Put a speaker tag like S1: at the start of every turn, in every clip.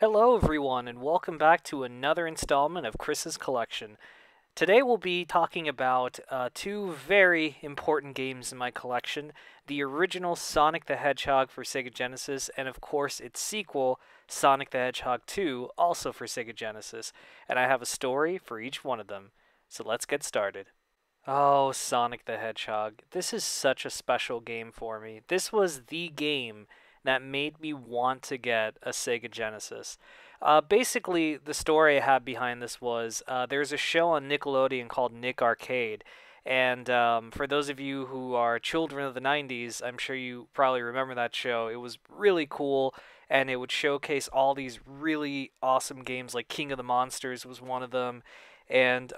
S1: Hello, everyone, and welcome back to another installment of Chris's Collection. Today we'll be talking about two very important games in my collection, the original Sonic the Hedgehog for Sega Genesis, and of course its sequel, Sonic the Hedgehog 2, also for Sega Genesis. And I have a story for each one of them. So let's get started. Oh, Sonic the Hedgehog. This is such a special game for me. This was the game that made me want to get a Sega Genesis. Basically, the story I had behind this was there's a show on Nickelodeon called Nick Arcade. And for those of you who are children of the 90s, I'm sure you probably remember that show. It was really cool, and it would showcase all these really awesome games, like King of the Monsters was one of them. And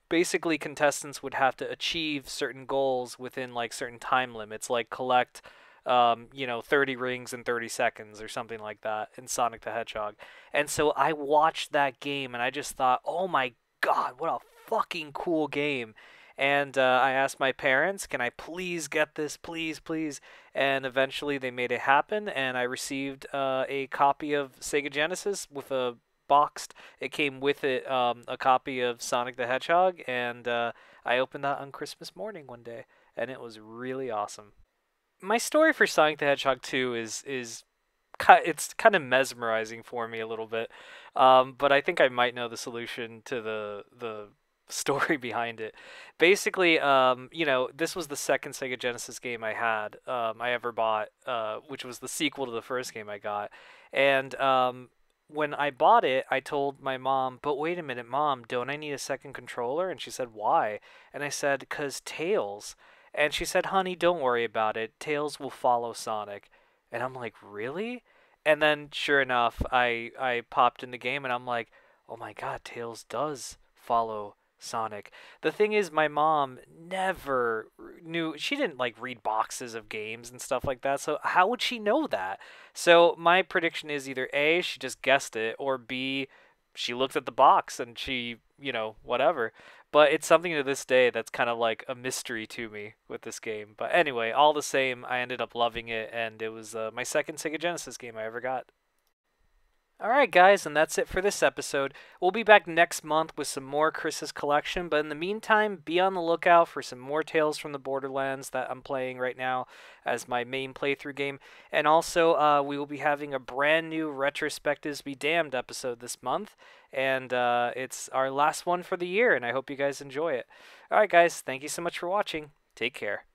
S1: basically contestants would have to achieve certain goals within like certain time limits, like collect 30 rings in 30 seconds or something like that in Sonic the Hedgehog. And so I watched that game and I just thought, oh my god, what a fucking cool game. And I asked my parents, can I please get this, please, please? And eventually they made it happen, and I received a copy of Sega Genesis with a boxed. It came with it a copy of Sonic the Hedgehog, and I opened that on Christmas morning one day, and it was really awesome. My story for Sonic the Hedgehog 2 is it's kind of mesmerizing for me a little bit, but I think I might know the solution to the story behind it. Basically, this was the second Sega Genesis game I ever bought, which was the sequel to the first game I got, and when I bought it, I told my mom, but wait a minute, Mom, don't I need a second controller? And she said, why? And I said, because Tails. And she said, honey, don't worry about it. Tails will follow Sonic. And I'm like, really? And then, sure enough, I popped in the game and I'm like, oh my god, Tails does follow Sonic. The thing is, my mom never knew, she didn't like read boxes of games and stuff like that, so how would she know that? So my prediction is either A, she just guessed it, or B, she looked at the box and she, whatever. But it's something to this day that's kind of like a mystery to me with this game. But anyway, all the same, I ended up loving it, and it was my second Sega Genesis game I ever got. Alright, guys, and that's it for this episode. We'll be back next month with some more Chris's collection, but in the meantime, be on the lookout for some more Tales from the Borderlands that I'm playing right now as my main playthrough game. And also, we will be having a brand new Retrospectives Be Damned episode this month, and it's our last one for the year, and I hope you guys enjoy it. Alright, guys, thank you so much for watching. Take care.